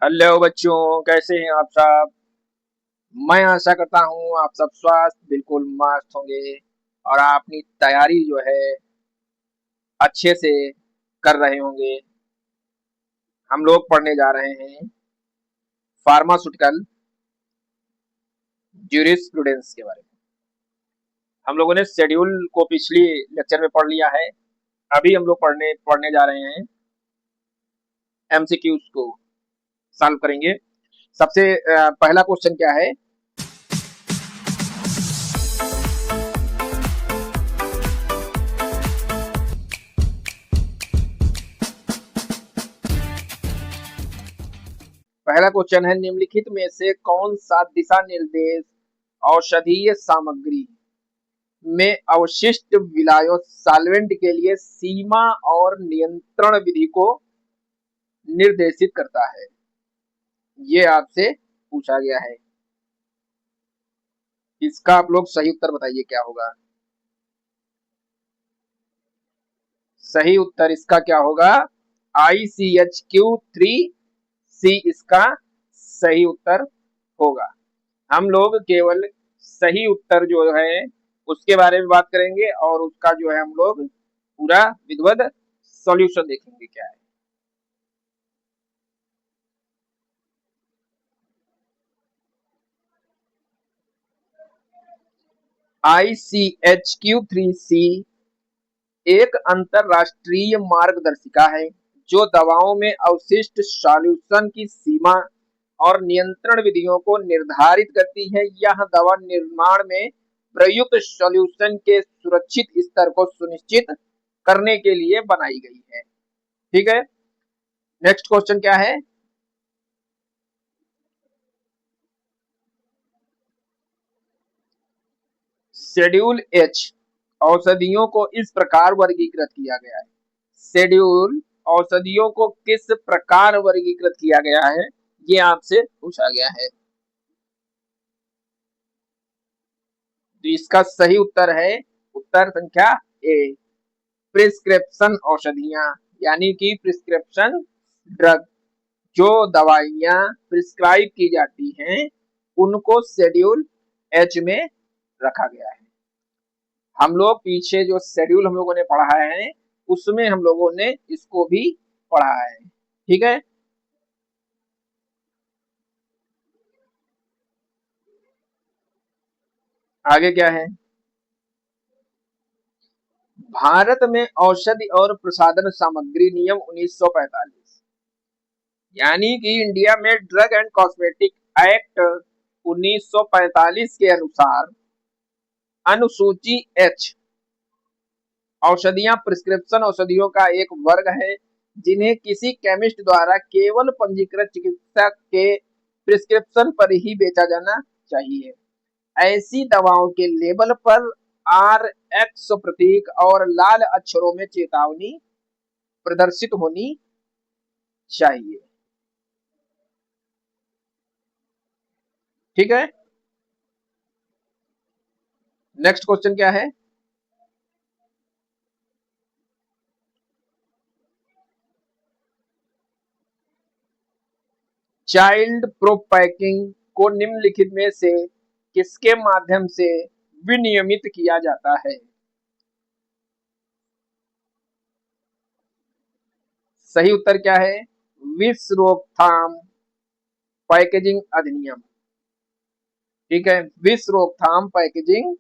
Hello बच्चों, कैसे हैं आप सब। मैं आशा करता हूँ आप सब स्वास्थ्य बिल्कुल मस्त होंगे और आप अपनी तैयारी जो है अच्छे से कर रहे होंगे। हम लोग पढ़ने जा रहे हैं फार्मास्यूटिकल ज्यूरिस्प्रूडेंस के बारे में। हम लोगों ने शेड्यूल को पिछली लेक्चर में पढ़ लिया है। अभी हम लोग पढ़ने पढ़ने जा रहे हैं एमसीक्यूज को सॉल्व करेंगे। सबसे पहला क्वेश्चन क्या है। पहला क्वेश्चन है, निम्नलिखित में से कौन सा दिशा निर्देश औषधीय सामग्री में अवशिष्ट विलायक सॉल्वेंट के लिए सीमा और नियंत्रण विधि को निर्देशित करता है। ये आपसे पूछा गया है। इसका आप लोग सही उत्तर बताइए क्या होगा। सही उत्तर इसका क्या होगा, ICH3C इसका सही उत्तर होगा। हम लोग केवल सही उत्तर जो है उसके बारे में बात करेंगे और उसका जो है हम लोग पूरा विधिवत सॉल्यूशन देखेंगे क्या है। ICH3C एक अंतरराष्ट्रीय मार्गदर्शिका है जो दवाओं में अवशिष्ट सॉल्यूशन की सीमा और नियंत्रण विधियों को निर्धारित करती है। यह दवा निर्माण में प्रयुक्त सॉल्यूशन के सुरक्षित स्तर को सुनिश्चित करने के लिए बनाई गई है। ठीक है, नेक्स्ट क्वेश्चन क्या है। शेड्यूल एच औषधियों को इस प्रकार वर्गीकृत किया गया है। शेड्यूल औषधियों को किस प्रकार वर्गीकृत किया गया है, ये आपसे पूछा गया है। तो इसका सही उत्तर है उत्तर संख्या ए, प्रिस्क्रिप्शन औषधियां, यानी कि प्रिस्क्रिप्शन ड्रग। जो दवाइयां प्रिस्क्राइब की जाती हैं उनको शेड्यूल एच में रखा गया है। हम लोग पीछे जो शेड्यूल हम लोगों ने पढ़ा है उसमें हम लोगों ने इसको भी पढ़ा है। ठीक है, आगे क्या है। भारत में औषधि और प्रसाधन सामग्री नियम 1945, यानी कि इंडिया में ड्रग एंड कॉस्मेटिक एक्ट 1945 के अनुसार अनुसूची एच औषधियां प्रिस्क्रिप्शन औषधियों का एक वर्ग है जिन्हें किसी केमिस्ट द्वारा केवल पंजीकृत चिकित्सक के प्रिस्क्रिप्शन पर ही बेचा जाना चाहिए। ऐसी दवाओं के लेबल पर RX प्रतीक और लाल अक्षरों में चेतावनी प्रदर्शित होनी चाहिए। ठीक है, नेक्स्ट क्वेश्चन क्या है। चाइल्ड प्रोपैकिंग को निम्नलिखित में से किसके माध्यम से विनियमित किया जाता है। सही उत्तर क्या है, विश्व रोकथाम पैकेजिंग अधिनियम। ठीक है, विश्व रोकथाम पैकेजिंग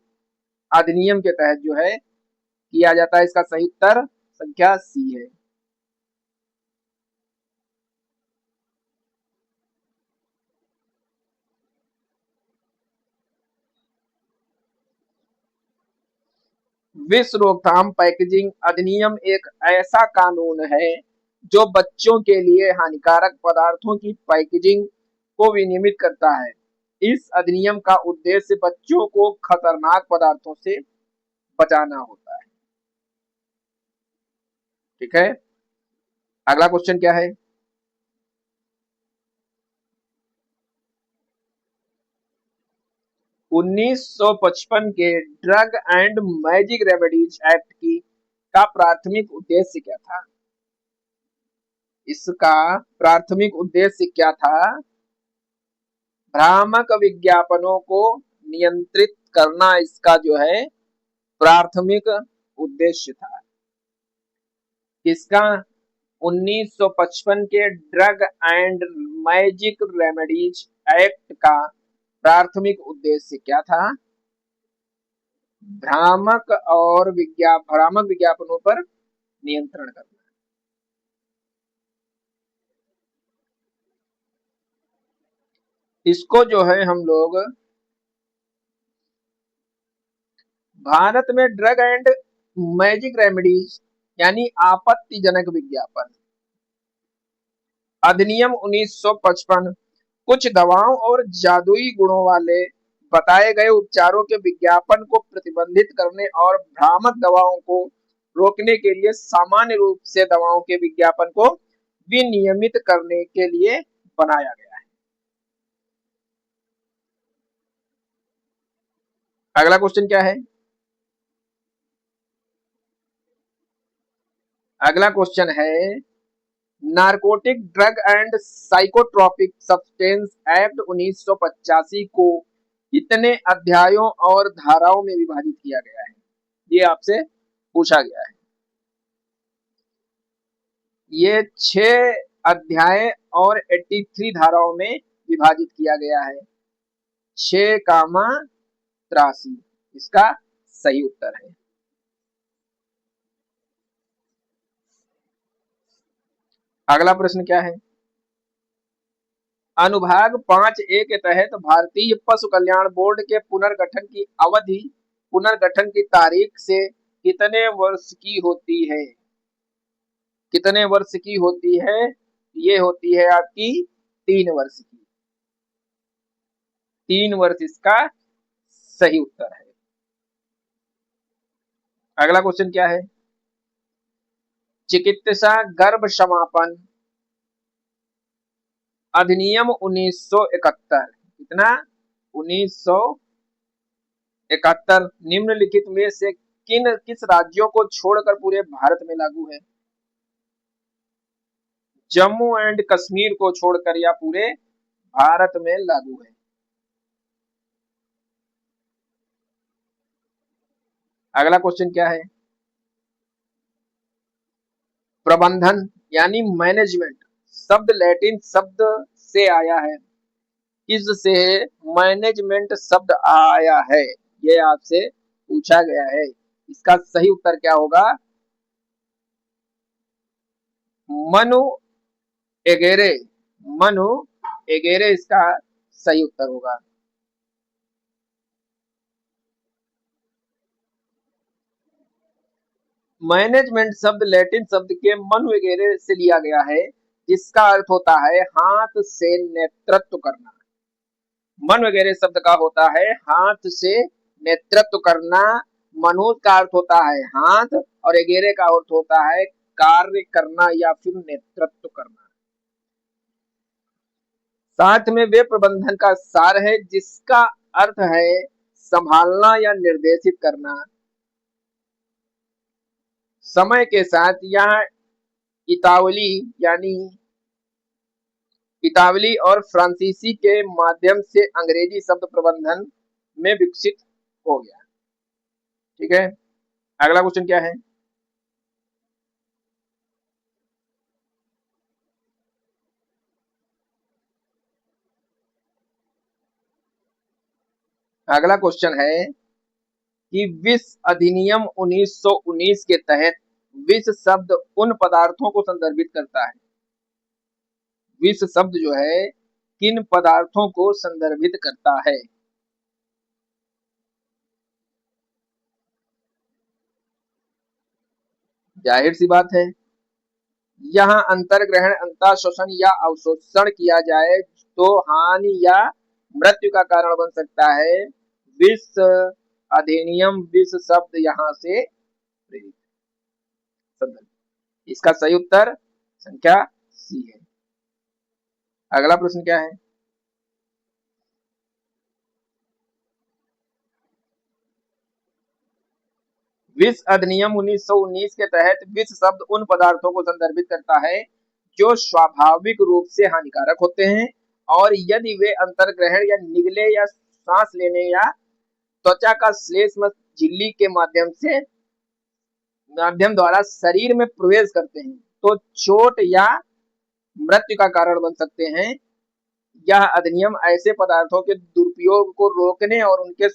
अधिनियम के तहत जो है किया जाता है। इसका सही उत्तर संख्या सी है। विश्व रोकथाम पैकेजिंग अधिनियम एक ऐसा कानून है जो बच्चों के लिए हानिकारक पदार्थों की पैकेजिंग को विनियमित करता है। इस अधिनियम का उद्देश्य बच्चों को खतरनाक पदार्थों से बचाना होता है। ठीक है, अगला क्वेश्चन क्या है। 1955 के drug and magic remedies act की का प्राथमिक उद्देश्य क्या था। इसका प्राथमिक उद्देश्य क्या था? भ्रामक विज्ञापनों को नियंत्रित करना इसका जो है प्राथमिक उद्देश्य था। किसका? 1955 के drug and magic remedies act का प्राथमिक उद्देश्य क्या था? भ्रामक विज्ञापनों पर नियंत्रण करना। इसको जो है हम लोग भारत में ड्रग एंड मैजिक रेमेडीज यानी आपत्तिजनक विज्ञापन अधिनियम 1955 कुछ दवाओं और जादुई गुणों वाले बताए गए उपचारों के विज्ञापन को प्रतिबंधित करने और भ्रामक दवाओं को रोकने के लिए सामान्य रूप से दवाओं के विज्ञापन को विनियमित करने के लिए बनाया गया है। अगला क्वेश्चन क्या है? अगला क्वेश्चन है narcotic drug and psychotropic substance act 1985 को कितने अध्यायों और धाराओं में विभाजित किया गया है? ये आपसे पूछा गया है। ये 6 अध्याय और 83 धाराओं में विभाजित किया गया है। 6,83 इसका सही उत्तर है। अगला प्रश्न क्या है? अनुभाग 5A के तहत भारतीय पशु कल्याण बोर्ड के पुनर्गठन की अवधि पुनर्गठन की तारीख से कितने वर्ष की होती है? कितने वर्ष की होती है? ये होती है आपकी 3 वर्ष की। 3 वर्ष इसका सही उत्तर है। अगला क्वेश्चन क्या है? चिकित्सा गर्भ समापन अधिनियम 1971 कितना? 1971 निम्नलिखित में से किस राज्यों को छोड़कर पूरे भारत में लागू है? जम्मू एंड कश्मीर को छोड़कर या पूरे भारत में लागू है? अगला क्वेश्चन क्या है? प्रबंधन यानी मैनेजमेंट शब्द लैटिन शब्द से आया है। किससे मैनेजमेंट शब्द आया है? ये आपसे पूछा गया है। इसका सही उत्तर क्या होगा? मनु एगेरे। मनु एगेरे इसका सही उत्तर होगा। मैनेजमेंट शब्द लैटिन शब्द के मनु एगेरे से लिया गया है जिसका अर्थ होता है हाथ से नेतृत्व करना। मन वगैरह शब्द का होता है हाथ से नेतृत्व करना। मनु का अर्थ होता है हाथ और एगेरे का अर्थ होता है कार्य करना या फिर नेतृत्व करना। साथ में वे प्रबंधन का सार है जिसका अर्थ है संभालना या निर्देशित करना। समय के साथ यह इतावली यानी इतावली और फ्रांसीसी के माध्यम से अंग्रेजी शब्द प्रबंधन में विकसित हो गया। ठीक है। अगला क्वेश्चन क्या है? अगला क्वेश्चन है कि विष अधिनियम 1919 के तहत विष शब्द उन पदार्थों को संदर्भित करता है। विष शब्द जो है किन पदार्थों को संदर्भित करता है? जाहिर सी बात है यहाँ अंतर्ग्रहण अंतःशोषण या अवशोषण किया जाए तो हानि या मृत्यु का कारण बन सकता है। विष अधिनियम विष शब्द यहाँ से प्रेरित। इसका सही उत्तर संख्या सी है। अगला प्रश्न क्या है? विष अधिनियम 1919 के तहत विष शब्द उन पदार्थों को संदर्भित करता है जो स्वाभाविक रूप से हानिकारक होते हैं और यदि वे अंतर्ग्रहण या निगले या सांस लेने या त्वचा का श्लेष्म झिल्ली के माध्यम द्वारा शरीर में प्रवेश करते हैं तो चोट या मृत्यु का कारण बन सकते हैं। यह अधिनियम ऐसे पदार्थों के दुरुपयोग को रोकने और उनके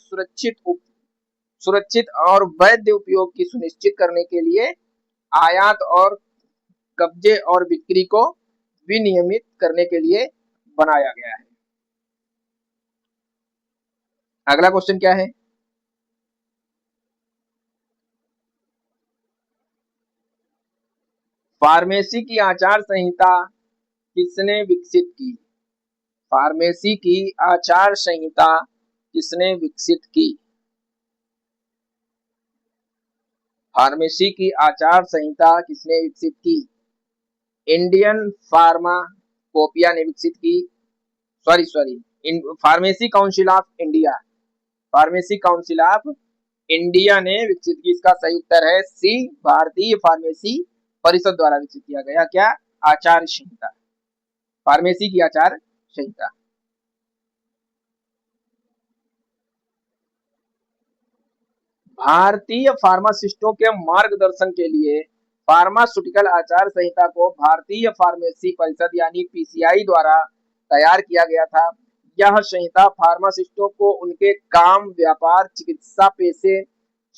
सुरक्षित और वैध उपयोग की सुनिश्चित करने के लिए आयात और कब्जे और बिक्री को विनियमित करने के लिए बनाया गया है। अगला क्वेश्चन क्या है? फार्मेसी की आचार संहिता किसने विकसित की? फार्मेसी की आचार संहिता किसने विकसित की? फार्मेसी की आचार संहिता किसने विकसित की? इंडियन फार्माकोपिया ने विकसित की। Sorry pharmacy council of India, pharmacy council of India ने विकसित की। इसका सही उत्तर है सी, भारतीय फार्मेसी परिषद द्वारा विकसित किया गया क्या? आचार संहिता, फार्मेसी की आचार संहिता। भारतीय फार्मासिस्टों के मार्गदर्शन के लिए फार्मास्यूटिकल आचार संहिता को भारतीय फार्मेसी परिषद यानी पीसीआई द्वारा तैयार किया गया था। यह संहिता फार्मासिस्टों को उनके काम, व्यापार, चिकित्सा पेशे,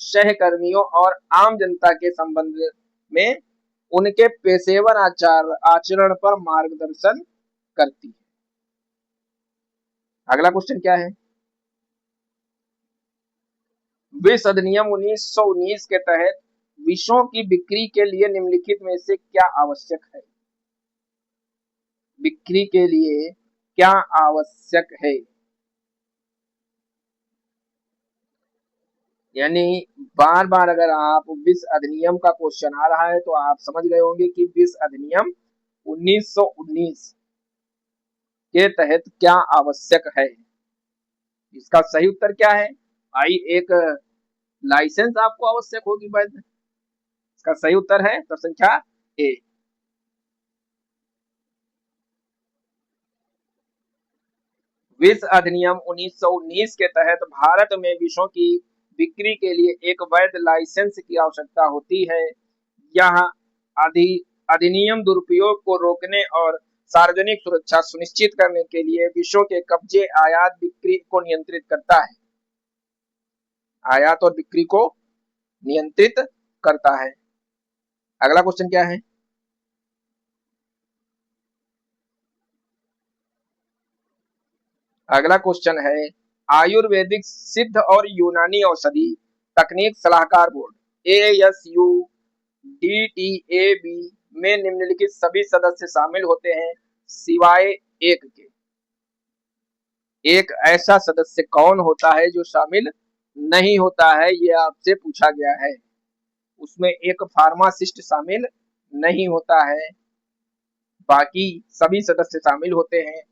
सहकर्मियों और आम जनता के संबंध में उनके पेशेवर आचरण पर मार्गदर्शन करती है। अगला क्वेश्चन क्या है? विष अधिनियम 1919 के तहत विषों की बिक्री के लिए निम्नलिखित में से क्या आवश्यक है? बिक्री के लिए क्या आवश्यक है? यानी बार बार अगर आप विष अधिनियम का क्वेश्चन आ रहा है तो आप समझ गए होंगे कि विष अधिनियम 1919 के तहत क्या आवश्यक है। इसका सही उत्तर क्या है? आई एक लाइसेंस आपको आवश्यक होगी वैध। इसका सही उत्तर है तो संख्या ए। विष अधिनियम 1919 के तहत भारत में विषों की बिक्री के लिए एक वैध लाइसेंस की आवश्यकता होती है। यह अधिनियम दुरुपयोग को रोकने और सार्वजनिक सुरक्षा सुनिश्चित करने के लिए विषों के कब्जे, आयात, बिक्री को नियंत्रित करता है। आयात और बिक्री को नियंत्रित करता है। अगला क्वेश्चन क्या है? अगला क्वेश्चन है आयुर्वेदिक सिद्ध और यूनानी औषधि तकनीक सलाहकार बोर्ड ASUDTAB में निम्नलिखित सभी सदस्य शामिल होते हैं सिवाय एक के। एक ऐसा सदस्य कौन होता है जो शामिल नहीं होता है, यह आपसे पूछा गया है। उसमें एक फार्मासिस्ट शामिल नहीं होता है, बाकी सभी सदस्य शामिल होते हैं।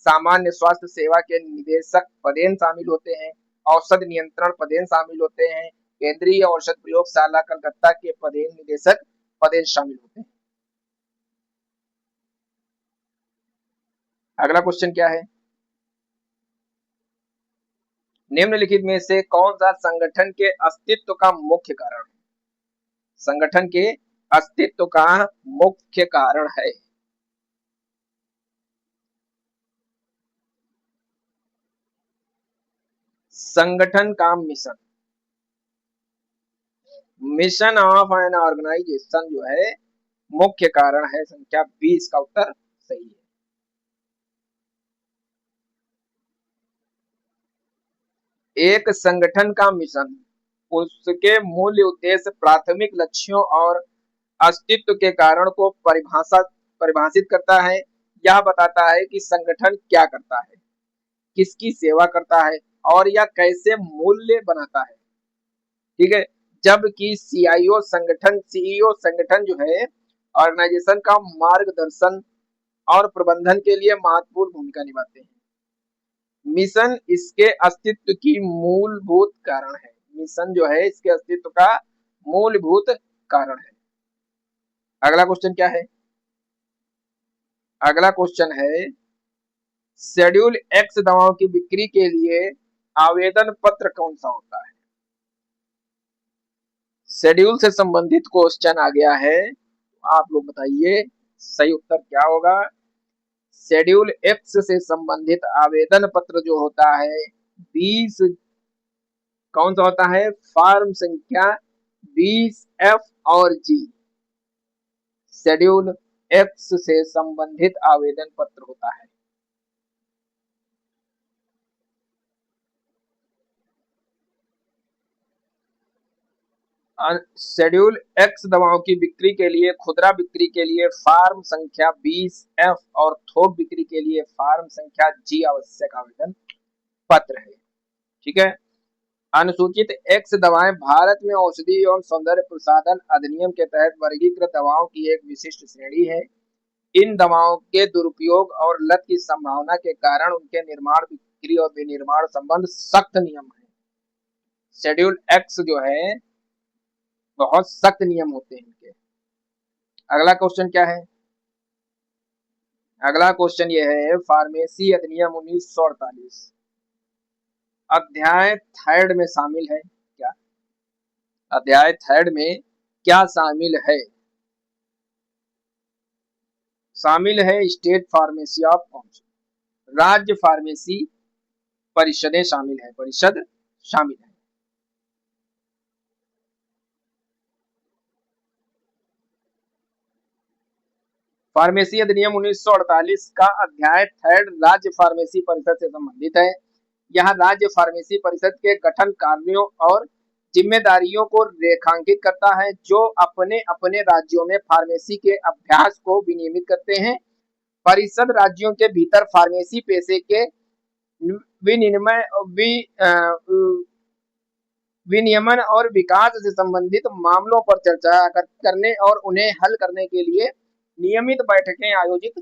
सामान्य स्वास्थ्य सेवा के निदेशक पदेन शामिल होते हैं। औषध नियंत्रण पदेन शामिल होते हैं। केंद्रीय औषध प्रयोगशाला कलकत्ता के पदेन निदेशक पदेन शामिल होते हैं। अगला क्वेश्चन क्या है? निम्नलिखित में से कौन सा संगठन के अस्तित्व का मुख्य कारण है? संगठन के अस्तित्व का मुख्य कारण है। संगठन का mission, mission of an organization जो है मुख्य कारण है। संख्या 20 का उत्तर सही है। एक संगठन का मिशन उसके मूल्य उद्देश्य, प्राथमिक लक्ष्यों और अस्तित्व के कारण को परिभाषित करता है। यह बताता है कि संगठन क्या करता है, किसकी सेवा करता है और यह कैसे मूल्य बनाता है। ठीक है, जबकि सीईओ संगठन जो है ऑर्गेनाइजेशन का मार्गदर्शन और प्रबंधन के लिए महत्वपूर्ण भूमिका निभाते हैं। मिशन इसके अस्तित्व की मूलभूत कारण है। मिशन जो है इसके अस्तित्व का मूलभूत कारण है। अगला क्वेश्चन क्या है? अगला क्वेश्चन है, शेड्यूल एक्स दवाओं की बिक्री के लिए आवेदन पत्र कौन सा होता है? शेड्यूल से संबंधित क्वेश्चन आ गया है, आप लोग बताइए सही उत्तर क्या होगा। शेड्यूल एक्स से संबंधित आवेदन पत्र जो होता है 20, कौन सा होता है? फॉर्म संख्या 20F और जी, शेड्यूल एक्स से संबंधित आवेदन पत्र होता है। शेड्यूल एक्स दवाओं की बिक्री के लिए, खुदरा बिक्री के लिए फॉर्म संख्या 20F और थोक बिक्री के लिए फॉर्म संख्या जी आवश्यक आवेदन पत्र है। ठीक है। अनुसूचित एक्स दवाएं भारत में औषधि एवं सौंदर्य प्रसाधन अधिनियम के तहत वर्गीकृत दवाओं की एक विशिष्ट श्रेणी है। इन दवाओं के दुरुपयोग और लत की संभावना के कारण उनके निर्माण, बिक्री और विनिर्माण संबंध सख्त नियम है। शेड्यूल एक्स जो है बहुत सख्त नियम होते हैं इनके। अगला क्वेश्चन क्या है? अगला क्वेश्चन ये है, फार्मेसी अधिनियम 1948 अध्याय थर्ड में शामिल है क्या? अध्याय थर्ड में क्या शामिल है? शामिल है स्टेट फार्मेसी ऑफ काउंसिल, राज्य फार्मेसी परिषदें शामिल है, परिषद शामिल है। फार्मेसी अधिनियम 1948 का अध्याय थर्ड राज्य फार्मेसी परिषद से संबंधित है। यह राज्य फार्मेसी परिषद के गठन, कार्यों और जिम्मेदारियों को रेखांकित करता है, जो अपने अपने राज्यों में फार्मेसी के अभ्यास को विनियमित करते हैं। परिषद राज्यों के भीतर फार्मेसी पेशे के विनिमय विनियमन और विकास से संबंधित मामलों पर चर्चा करने और उन्हें हल करने के लिए नियमित बैठकें आयोजित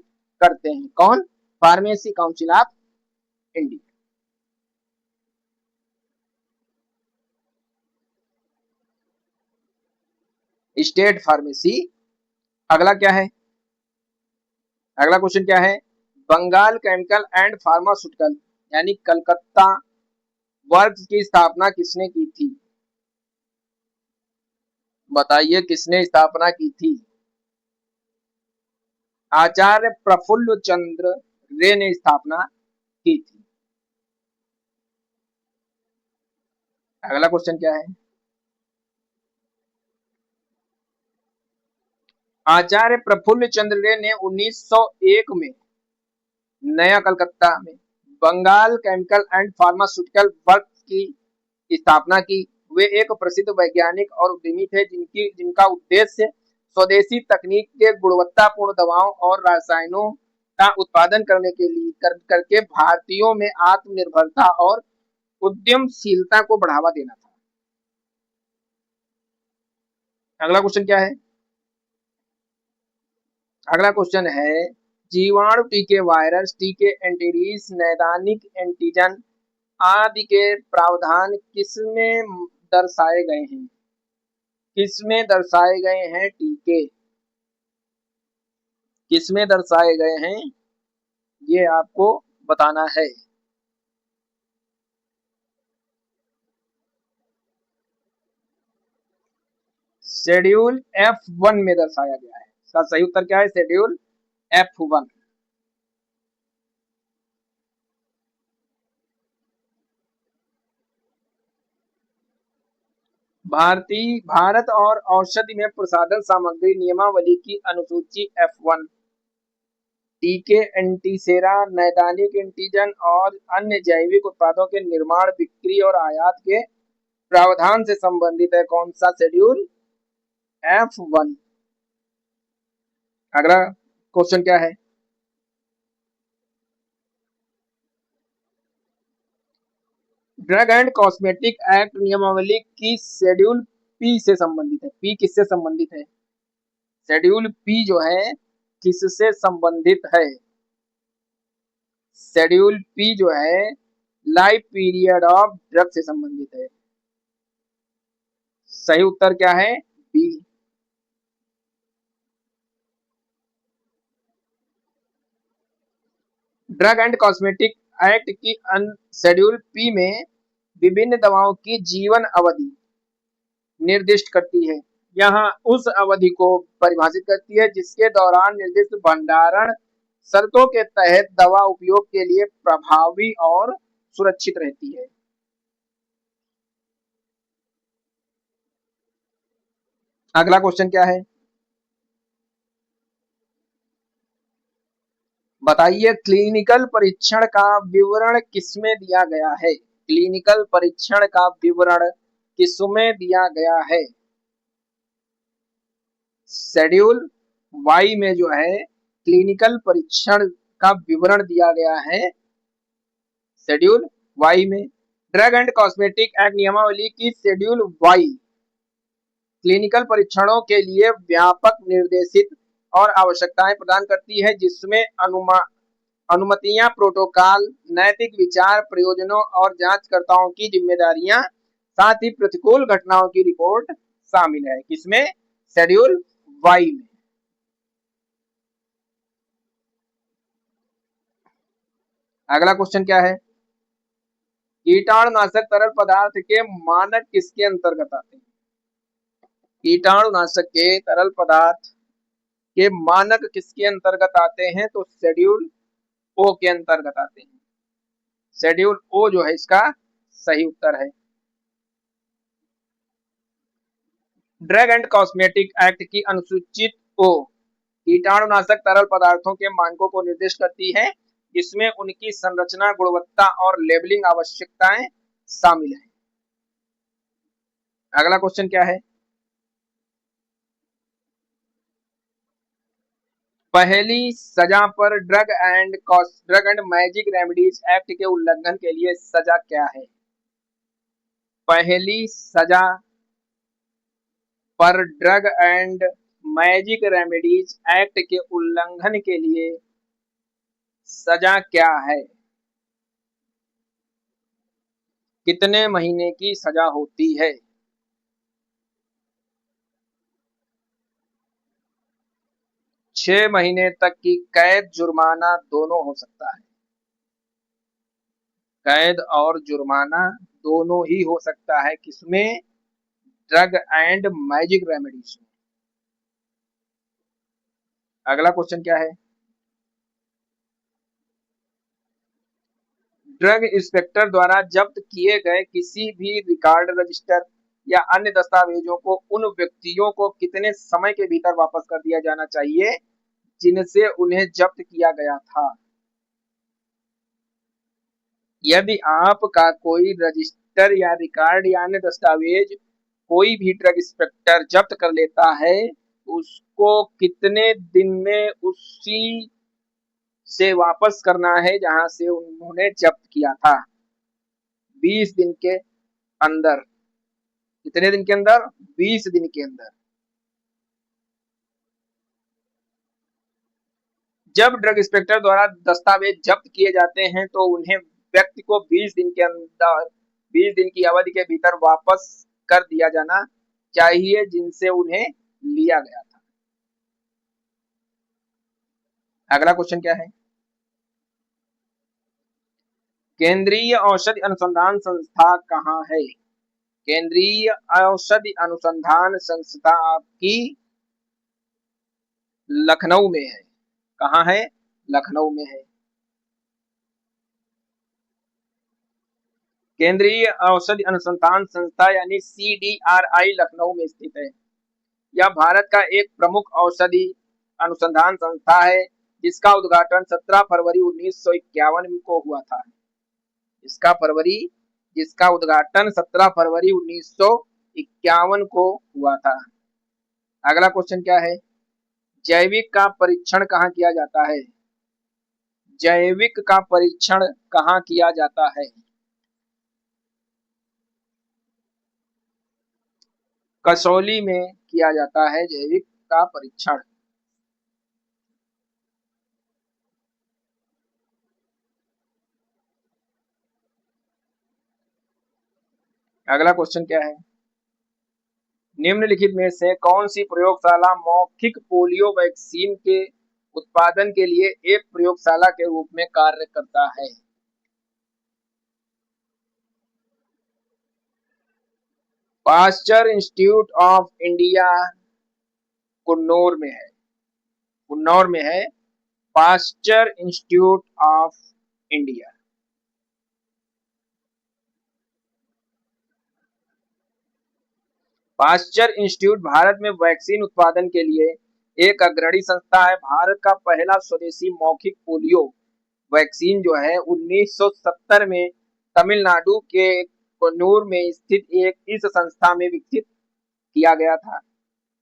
करते हैं। कौन? Pharmacy council of India. State pharmacy. अगला क्या है? अगला क्वेश्चन क्या है? बंगाल केमिकल एंड फार्मास्यूटिकल यानी कलकत्ता वर्क्स की स्थापना किसने की थी? बताइए किसने स्थापना की थी? आचार्य प्रफुल्ल चंद्र रे ने स्थापना की थी। अगला क्वेश्चन क्या है? आचार्य प्रफुल्ल चंद्र रे ने 1901 में नया कलकत्ता में Bengal chemical and pharmaceutical works की स्थापना की। वे एक प्रसिद्ध वैज्ञानिक और उद्यमी थे जिनका उद्देश्य स्वदेशी तकनीक के गुणवत्तापूर्ण दवाओं और रसायनों का उत्पादन करने के लिए करके भारतीयों में आत्मनिर्भरता और उद्यमशीलता को बढ़ावा देना था। अगला क्वेश्चन क्या है? अगला क्वेश्चन है, जीवाणु टीके, वायरस टीके, एंटीडीज, नैदानिक एंटीजन आदि के प्रावधान किसमें दर्शाए गए हैं? किसमें दर्शाए गए हैं टीके? किसमें दर्शाए गए हैं ये आपको बताना है। शेड्यूल F1 में दर्शाया गया है। इसका सही उत्तर क्या है? Schedule F1। भारत और औषधि में प्रसाधन सामग्री नियमावली की अनुसूची F1 टीके, एंटीसेरा, नैदानिक एंटीजन और अन्य जैविक उत्पादों के निर्माण, बिक्री और आयात के प्रावधान से संबंधित है। कौन सा? Schedule F1। अगला क्वेश्चन क्या है? ड्रग एंड कॉस्मेटिक एक्ट नियमावली की शेड्यूल पी से संबंधित है। पी किससे संबंधित है? शेड्यूल पी जो है किससे संबंधित है? शेड्यूल पी जो है लाइफ पीरियड ऑफ ड्रग से संबंधित है। सही उत्तर क्या है? बी। ड्रग एंड कॉस्मेटिक एक्ट की शेड्यूल पी में विभिन्न दवाओं की जीवन अवधि निर्दिष्ट करती है। यहाँ उस अवधि को परिभाषित करती है जिसके दौरान निर्दिष्ट भंडारण शर्तों के तहत दवा उपयोग के लिए प्रभावी और सुरक्षित रहती है। अगला क्वेश्चन क्या है, बताइए क्लिनिकल परीक्षण का विवरण किसमें दिया गया है। क्लिनिकल परीक्षण का विवरण किसमें दिया गया है। शेड्यूल वाई में जो है क्लिनिकल परीक्षण का विवरण दिया गया है शेड्यूल वाई में। ड्रग एंड कॉस्मेटिक एक्ट नियमावली की शेड्यूल वाई क्लिनिकल परीक्षणों के लिए व्यापक निर्देशित और आवश्यकताएं प्रदान करती है जिसमें अनुमतियां, प्रोटोकॉल, नैतिक विचार, प्रयोजनों और जांचकर्ताओं की जिम्मेदारियां, साथ ही प्रतिकूल घटनाओं की रिपोर्ट शामिल है। किसमें? शेड्यूल वाई में। अगला क्वेश्चन क्या है, कीटाणुनाशक तरल पदार्थ के मानक किसके अंतर्गत आते हैं। कीटाणुनाशक के तरल पदार्थ के मानक किसके अंतर्गत आते हैं, तो शेड्यूल ओ के अंतर्गत आते हैं। शेड्यूल ओ जो है इसका सही उत्तर है। ड्रग एंड कॉस्मेटिक एक्ट की अनुसूचित ओ कीटाणुनाशक तरल पदार्थों के मानकों को निर्दिष्ट करती है जिसमें उनकी संरचना, गुणवत्ता और लेबलिंग आवश्यकताएं शामिल हैं। अगला क्वेश्चन क्या है, पहली सजा पर drug and magic remedies act के उल्लंघन के लिए सजा क्या है। पहली सजा पर drug and magic remedies act के उल्लंघन के लिए सजा क्या है। कितने महीने की सजा होती है। 6 महीने तक की कैद, जुर्माना दोनों हो सकता है। कैद और जुर्माना दोनों ही हो सकता है। किसमें? ड्रग एंड मैजिक रेमेडीज में। अगला क्वेश्चन क्या है, ड्रग इंस्पेक्टर द्वारा जब्त किए गए किसी भी रिकॉर्ड, रजिस्टर या अन्य दस्तावेजों को उन व्यक्तियों को कितने समय के भीतर वापस कर दिया जाना चाहिए जिनसे उन्हें जब्त किया गया था। यदि आपका कोई रजिस्टर या रिकॉर्ड या अन्य दस्तावेज कोई भी ड्रग इंस्पेक्टर जब्त कर लेता है, उसको कितने दिन में उसी से वापस करना है जहां से उन्होंने जब्त किया था। 20 दिन के अंदर। कितने दिन के अंदर? 20 दिन के अंदर। जब ड्रग इंस्पेक्टर द्वारा दस्तावेज जब्त किए जाते हैं तो उन्हें व्यक्ति को 20 दिन के अंदर 20 दिन की अवधि के भीतर वापस कर दिया जाना चाहिए जिनसे उन्हें लिया गया था। अगला क्वेश्चन क्या है, केंद्रीय औषधि अनुसंधान संस्था कहाँ है। केंद्रीय औषधि अनुसंधान संस्था आपकी लखनऊ में है। कहाँ है? लखनऊ में है। केंद्रीय औषधि अनुसंधान संस्था यानी CDRI लखनऊ में स्थित है। यह भारत का एक प्रमुख औषधि अनुसंधान संस्था है जिसका उद्घाटन 17 फरवरी 1951 को हुआ था। जिसका उद्घाटन 17 फरवरी 1951 को हुआ था। अगला क्वेश्चन क्या है, जैविक का परीक्षण कहाँ किया जाता है। जैविक का परीक्षण कहाँ किया जाता है। कसौली में किया जाता है जैविक का परीक्षण। अगला क्वेश्चन क्या है, निम्नलिखित में से कौन सी प्रयोगशाला मौखिक पोलियो वैक्सीन के उत्पादन के लिए एक प्रयोगशाला के रूप में कार्य करता है? पाश्चर इंस्टीट्यूट ऑफ इंडिया कुन्नौर में है। कुन्नौर में है Pasteur institute of India. Pasteur institute Bharat में वैक्सीन उत्पादन के लिए एक अग्रणी संस्था है। भारत का पहला स्वदेशी मौखिक पोलियो वैक्सीन जो है 1970 में तमिलनाडु के कन्नूर में स्थित एक इस संस्था में विकसित किया गया था।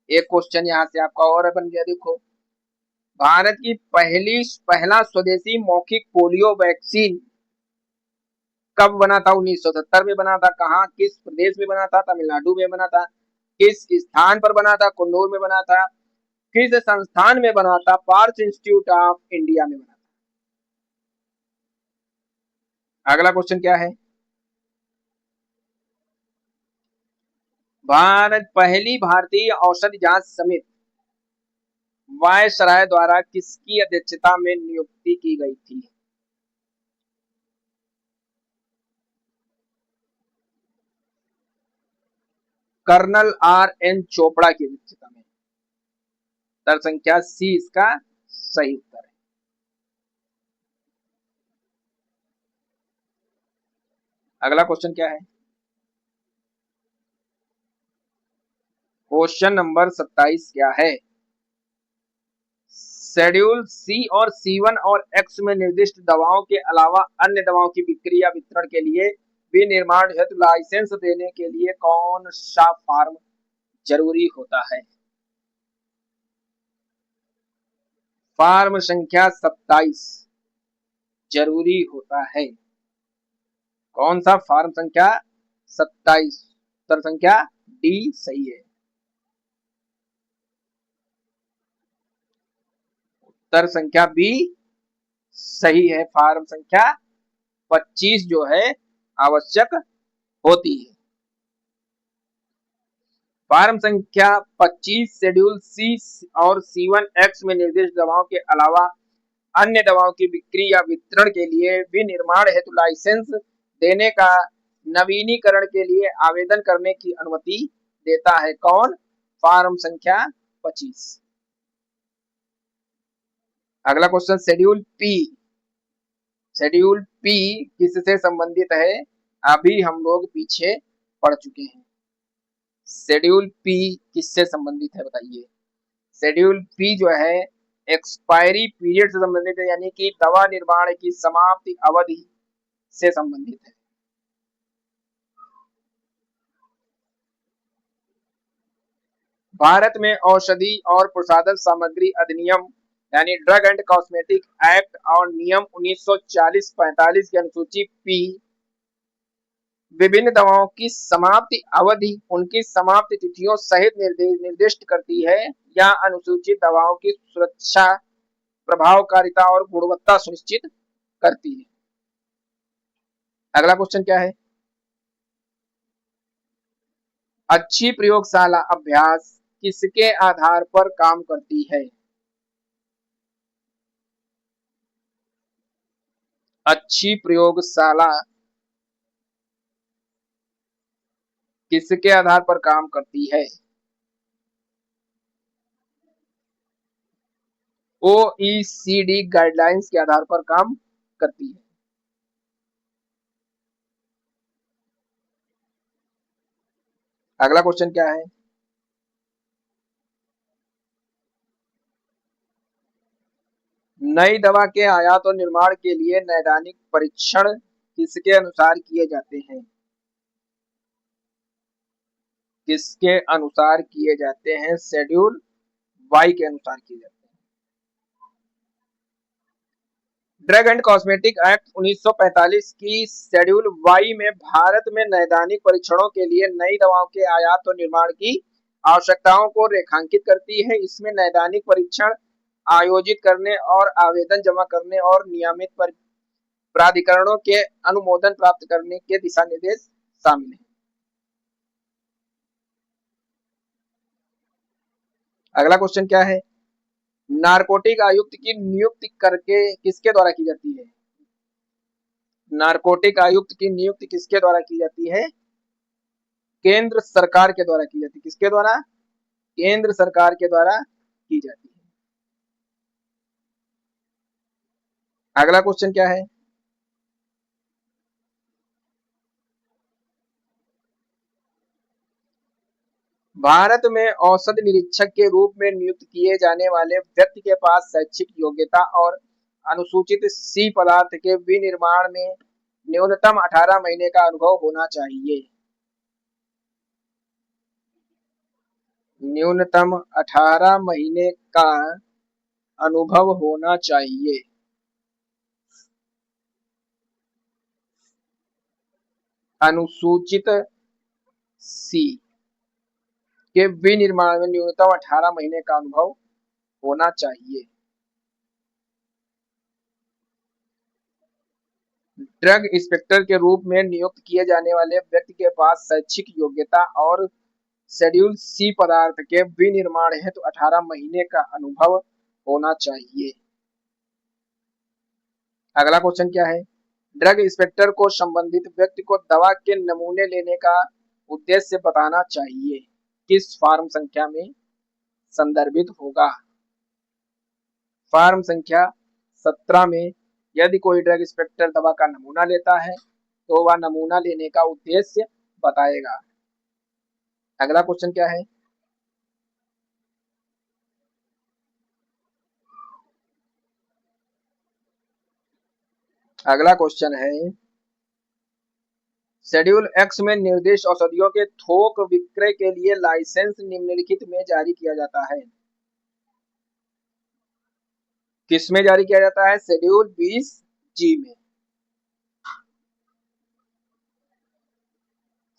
एक क्वेश्चन यहाँ से आपका और बन गया, देखो भारत की पहला स्वदेशी मौखिक पोलियो वैक्सीन कब बना था? 1970 में बना था। कहाँ, किस प्रदेश में बना था? तमिलनाडु में बना था। किस स्थान पर बना था? कुन्नूर में बना था। किस संस्थान में बना था? पार्स इंस्टीट्यूट ऑफ इंडिया में बना था। अगला क्वेश्चन क्या है? पहली भारतीय औषधि जांच समिति वायसराय द्वारा किसकी अध्यक्षता में नियुक्ति की गई थी? Colonel R.N. चोपड़ा की अध्यक्षता में। उत्तर संख्या सी इसका सही उत्तर है। अगला क्वेश्चन क्या है? क्वेश्चन नंबर 27 क्या है? शेड्यूल सी और C1 और X में निर्दिष्ट दवाओं के अलावा अन्य दवाओं की बिक्री या वितरण के लिए विनिर्माण हेतु लाइसेंस देने के लिए कौन सा फॉर्म जरूरी होता है? फॉर्म संख्या 27 जरूरी होता है। कौन सा? फॉर्म संख्या 27। उत्तर संख्या डी सही है। उत्तर संख्या बी सही है। फॉर्म संख्या 25 जो है आवश्यक होती है। फॉर्म संख्या 25 शेड्यूल सी और C1 X में निर्दिष्ट दवाओं के अलावा अन्य दवाओं की बिक्री या वितरण के लिए विनिर्माण हेतु लाइसेंस देने का नवीनीकरण के लिए आवेदन करने की अनुमति देता है। कौन? फॉर्म संख्या 25। अगला question schedule P. Schedule P किससे संबंधित है? अभी हम लोग पीछे पढ़ चुके हैं। शेड्यूल पी किससे संबंधित है बताइए? शेड्यूल पी जो है एक्सपायरी पीरियड से संबंधित है, यानी कि दवा निर्माण की समाप्ति अवधि से संबंधित है। भारत में औषधि और प्रसाधन सामग्री अधिनियम यानी ड्रग एंड कॉस्मेटिक एक्ट और नियम 1940-45 की अनुसूची पी विभिन्न दवाओं की समाप्ति अवधि उनकी समाप्ति तिथियों सहित निर्दिष्ट करती है या अनुसूचित दवाओं की सुरक्षा, प्रभावकारिता और गुणवत्ता सुनिश्चित करती है। अगला क्वेश्चन क्या है? अच्छी प्रयोगशाला अभ्यास किसके आधार पर काम करती है? अच्छी प्रयोगशाला किसके आधार पर काम करती है? OECD गाइडलाइंस के आधार पर काम करती है। अगला क्वेश्चन क्या है? नई दवा के आयात और निर्माण के लिए नैदानिक परीक्षण किसके अनुसार किए जाते हैं? किसके अनुसार किए जाते हैं? शेड्यूल वाई के अनुसार किए जाते हैं। ड्रग एंड कॉस्मेटिक एक्ट 1945 की शेड्यूल वाई में भारत में नैदानिक परीक्षणों के लिए नई दवाओं के आयात और निर्माण की आवश्यकताओं को रेखांकित करती है। इसमें नैदानिक परीक्षण आयोजित करने और आवेदन जमा करने और नियमित प्राधिकरणों के अनुमोदन प्राप्त करने के दिशा निर्देश शामिल हैं। अगला क्वेश्चन क्या है? नारकोटिक आयुक्त की नियुक्ति करके किसके द्वारा की जाती है? नारकोटिक आयुक्त की नियुक्ति किसके द्वारा की जाती है? केंद्र सरकार के द्वारा की जाती है। किसके द्वारा? केंद्र सरकार के द्वारा की जाती है। अगला क्वेश्चन क्या है? भारत में औषध निरीक्षक के रूप में नियुक्त किए जाने वाले व्यक्ति के पास शैक्षिक योग्यता और अनुसूचित सी पदार्थ के विनिर्माण में न्यूनतम 18 महीने का अनुभव होना चाहिए। न्यूनतम 18 महीने का अनुभव होना चाहिए। अनुसूचित सी के विनिर्माण में न्यूनतम 18 महीने का अनुभव होना चाहिए। ड्रग इंस्पेक्टर के रूप में नियुक्त किए जाने वाले व्यक्ति के पास शैक्षिक योग्यता और शेड्यूल सी पदार्थ के विनिर्माण हेतु 18 महीने का अनुभव होना चाहिए। अगला क्वेश्चन क्या है? ड्रग इंस्पेक्टर को संबंधित व्यक्ति को दवा के नमूने लेने का उद्देश्य बताना चाहिए। किस फॉर्म संख्या में संदर्भित होगा? फॉर्म संख्या 17 में यदि कोई ड्रग इंस्पेक्टर दवा का नमूना लेता है तो वह नमूना लेने का उद्देश्य बताएगा। अगला क्वेश्चन क्या है? अगला क्वेश्चन है शेड्यूल एक्स में निर्दिष्ट औषधियों के थोक विक्रय के लिए लाइसेंस निम्नलिखित में जारी किया जाता है। किस में जारी किया जाता है? शेड्यूल 20 जी में।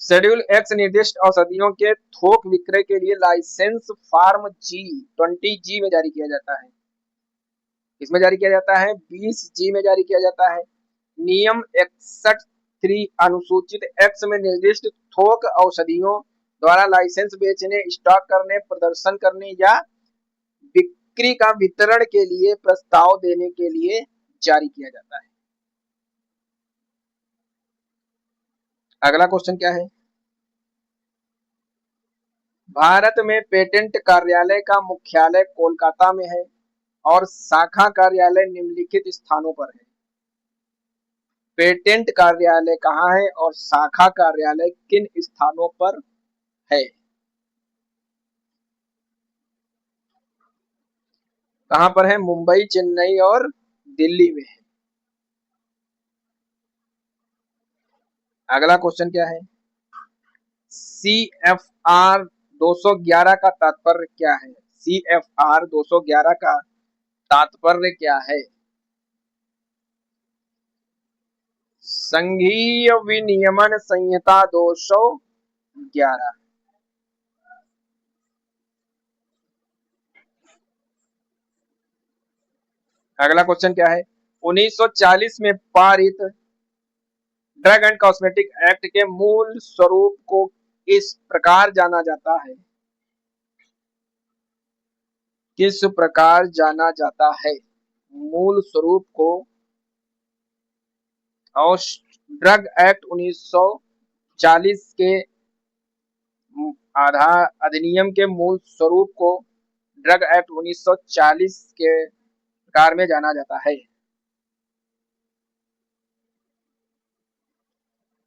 शेड्यूल एक्स निर्दिष्ट औषधियों के थोक विक्रय के लिए लाइसेंस फॉर्म जी 20 जी में जारी किया जाता है। इसमें जारी किया जाता है 20 जी में जारी किया जाता है। नियम 61(3) अनुसूचित एक्स में निर्दिष्ट थोक औषधियों द्वारा लाइसेंस बेचने, स्टॉक करने, प्रदर्शन करने या बिक्री का वितरण के लिए प्रस्ताव देने के लिए जारी किया जाता है। अगला क्वेश्चन क्या है? भारत में पेटेंट कार्यालय का मुख्यालय कोलकाता में है और शाखा कार्यालय निम्नलिखित स्थानों पर है। पेटेंट कार्यालय कहाँ है और शाखा कार्यालय किन स्थानों पर है? कहाँ पर है? मुंबई, चेन्नई और दिल्ली में है। अगला क्वेश्चन क्या है? CFR 211 का तात्पर्य क्या है? CFR 211 का तात्पर्य क्या है? संघीय विनियमन संहिता 211। अगला क्वेश्चन क्या है? 1940 में पारित ड्रग एंड कॉस्मेटिक एक्ट के मूल स्वरूप को इस प्रकार जाना जाता है। किस प्रकार जाना जाता है? मूल स्वरूप को और ड्रग एक्ट 1940 के आधार अधिनियम के मूल स्वरूप को ड्रग एक्ट 1940 के प्रकार में जाना जाता है।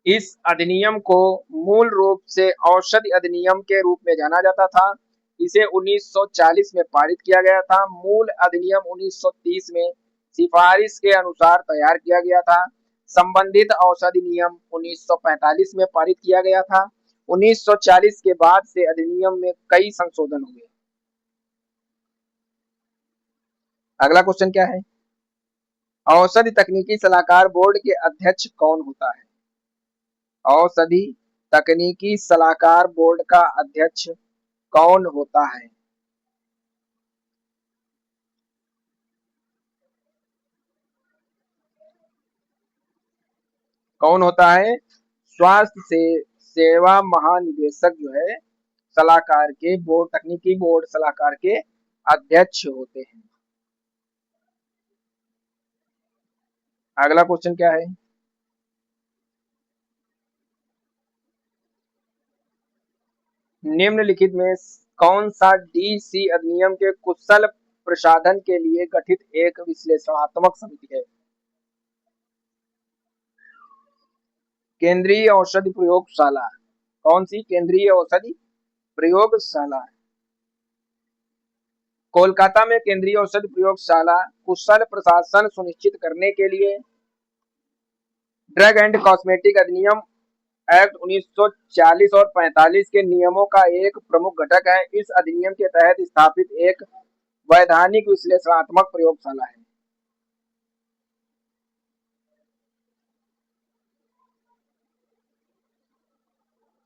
इस अधिनियम को मूल रूप से औषधि अधिनियम के रूप में जाना जाता था। इसे 1940 में पारित किया गया था। मूल अधिनियम 1930 में सिफारिश के अनुसार तैयार किया गया था। संबंधित औषधि नियम 1945 में पारित किया गया था। 1940 के बाद से अधिनियम में कई संशोधन हुए। अगला क्वेश्चन क्या है? औषधि तकनीकी सलाहकार बोर्ड के अध्यक्ष कौन होता है? औषधि तकनीकी सलाहकार बोर्ड का अध्यक्ष कौन होता है? कौन होता है? स्वास्थ्य से सेवा महानिदेशक जो है सलाहकार के बोर्ड, तकनीकी बोर्ड सलाहकार के अध्यक्ष होते हैं। अगला क्वेश्चन क्या है? निम्नलिखित में कौन सा डीसी अधिनियम के कुशल प्रसाधन के लिए गठित एक विश्लेषणात्मक समिति है? केंद्रीय औषधि प्रयोगशाला। कौन सी केंद्रीय औषधि प्रयोगशाला? कोलकाता में केंद्रीय औषधि प्रयोगशाला कुशल प्रशासन सुनिश्चित करने के लिए ड्रग एंड कॉस्मेटिक अधिनियम एक्ट 1940 और 45 के नियमों का एक प्रमुख घटक है। इस अधिनियम के तहत स्थापित एक वैधानिक विश्लेषणात्मक प्रयोगशाला है।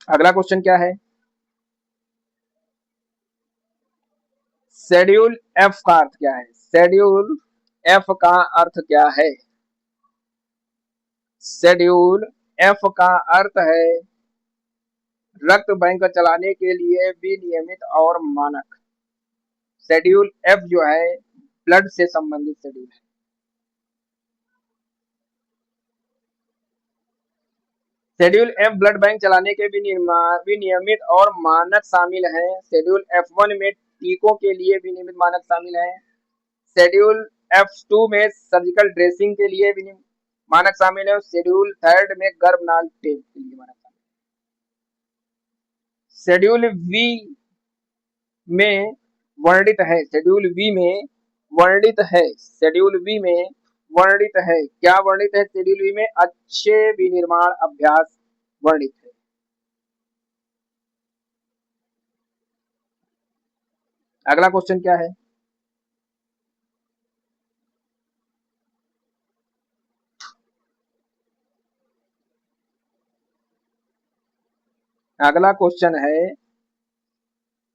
अगला क्वेश्चन क्या है? शेड्यूल एफ का अर्थ क्या है? शेड्यूल एफ का अर्थ क्या है? शेड्यूल एफ का अर्थ है रक्त बैंक चलाने के लिए विनियमित और मानक। शेड्यूल एफ जो है ब्लड से संबंधित शेड्यूल है। शेड्यूल एफ ब्लड बैंक चलाने के विनियमित और मानक शामिल हैं। शेड्यूल F1 में टीकों के लिए विनियमित मानक शामिल हैं। शेड्यूल F2 में सर्जिकल ड्रेसिंग के लिए मानक शामिल है। शेड्यूल 3 में गर्भनाल टेप के लिए मानक शामिल है। शेड्यूल वी में वर्णित है। शेड्यूल वी में वर्णित है। शेड्यूल वी में वर्णित है। क्या वर्णित है? शेड्यूल वी में अच्छे विनिर्माण अभ्यास वर्णित है। अगला क्वेश्चन क्या है? अगला क्वेश्चन है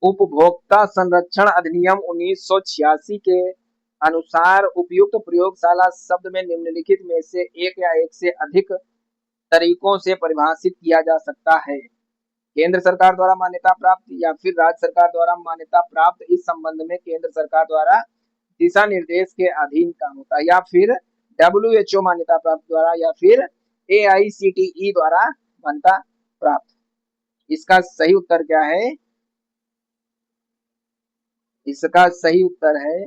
उपभोक्ता संरक्षण अधिनियम 1986 के अनुसार उपयुक्त प्रयोगशाला शब्द में निम्नलिखित में से एक या एक से अधिक तरीकों से परिभाषित किया जा सकता है। केंद्र सरकार द्वारा मान्यता प्राप्त या फिर राज्य सरकार द्वारा मान्यता प्राप्त। इस संबंध में केंद्र सरकार द्वारा दिशा निर्देश के अधीन काम होता है, या फिर WHO मान्यता प्राप्त द्वारा, या फिर AICTE द्वारा मान्यता प्राप्त। इसका सही उत्तर क्या है? इसका सही उत्तर है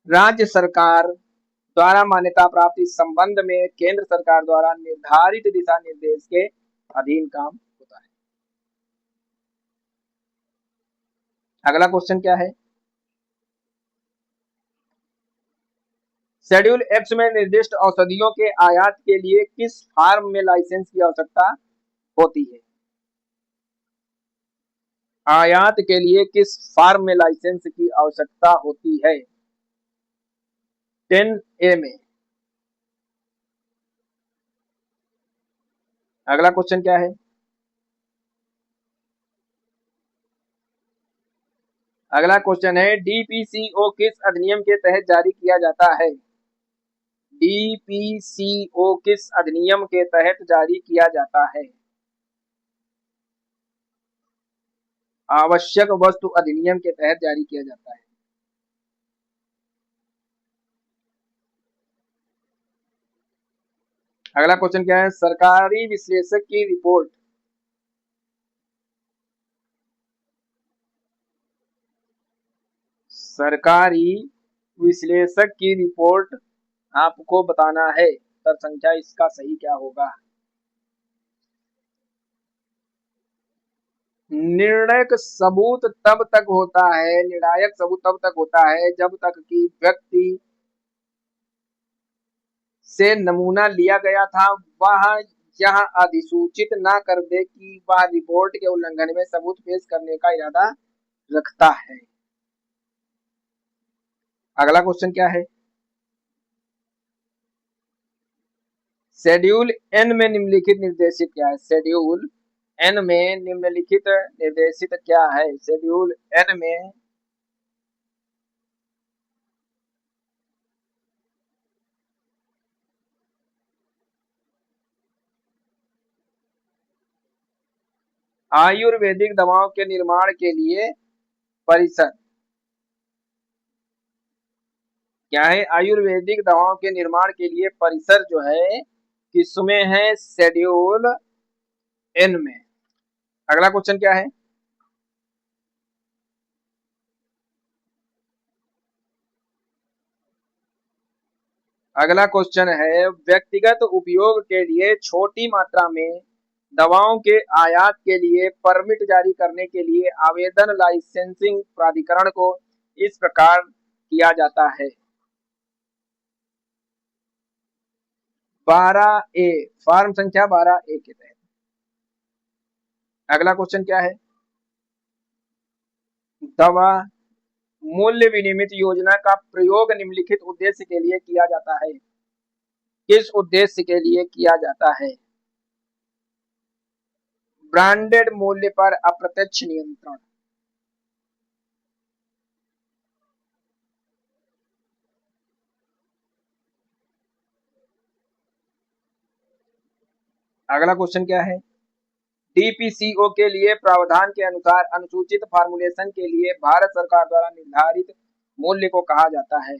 राज्य सरकार द्वारा मान्यता प्राप्त। इस संबंध में केंद्र सरकार द्वारा निर्धारित दिशा निर्देश के अधीन काम होता है। अगला क्वेश्चन क्या है? शेड्यूल एक्स में निर्दिष्ट औषधियों के आयात के लिए किस फार्म में लाइसेंस की आवश्यकता होती है? आयात के लिए किस फार्म में लाइसेंस की आवश्यकता होती है? 10A में। अगला क्वेश्चन क्या है? अगला क्वेश्चन है DPCO किस अधिनियम के तहत जारी किया जाता है? DPCO किस अधिनियम के तहत जारी किया जाता है? आवश्यक वस्तु अधिनियम के तहत जारी किया जाता है। अगला क्वेश्चन क्या है? सरकारी विश्लेषक की रिपोर्ट सरकारी विश्लेषक की रिपोर्ट आपको बताना है। उत्तर संख्या इसका सही क्या होगा? निर्णायक सबूत तब तक होता है, निर्णायक सबूत तब तक होता है जब तक कि व्यक्ति से नमूना लिया गया था वह यह अधिसूचित न कर दे कि वह रिपोर्ट के उल्लंघन में सबूत पेश करने का इरादा रखता है। अगला क्वेश्चन क्या है? शेड्यूल एन में निम्नलिखित निर्देशित क्या है? शेड्यूल एन में निम्नलिखित निर्देशित क्या है? शेड्यूल एन में आयुर्वेदिक दवाओं के निर्माण के लिए परिषद क्या है? आयुर्वेदिक दवाओं के निर्माण के लिए परिसर जो है किसमें है? शेड्यूल एन में। अगला क्वेश्चन क्या है? अगला क्वेश्चन है व्यक्तिगत उपयोग के लिए छोटी मात्रा में दवाओं के आयात के लिए परमिट जारी करने के लिए आवेदन लाइसेंसिंग प्राधिकरण को इस प्रकार किया जाता है। 12A, फॉर्म संख्या 12A के तहत। अगला क्वेश्चन क्या है? दवा मूल्य विनिमित योजना का प्रयोग निम्नलिखित उद्देश्य के लिए किया जाता है। किस उद्देश्य के लिए किया जाता है? ब्रांडेड मूल्य पर अप्रत्यक्ष नियंत्रण। अगला क्वेश्चन क्या है? डीपीसीओ के लिए प्रावधान के अनुसार अनुसूचित फार्मूलेशन के लिए भारत सरकार द्वारा निर्धारित मूल्य को कहा जाता है।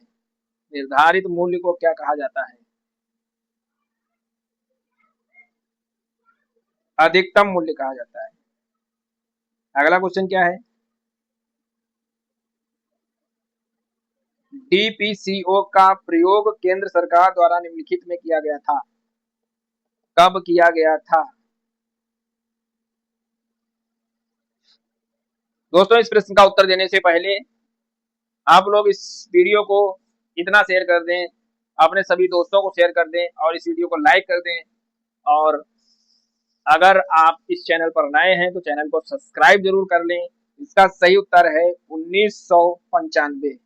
निर्धारित मूल्य को क्या कहा जाता है? अधिकतम मूल्य कहा जाता है। अगला क्वेश्चन क्या है? डीपीसीओ का प्रयोग केंद्र सरकार द्वारा निम्नलिखित में किया गया था। कब किया गया था? दोस्तों, इस प्रश्न का उत्तर देने से पहले आप लोग इस वीडियो को इतना शेयर कर दें, अपने सभी दोस्तों को शेयर कर दें और इस वीडियो को लाइक कर दें। और अगर आप इस चैनल पर नए हैं तो चैनल को सब्सक्राइब जरूर कर लें। इसका सही उत्तर है 1995।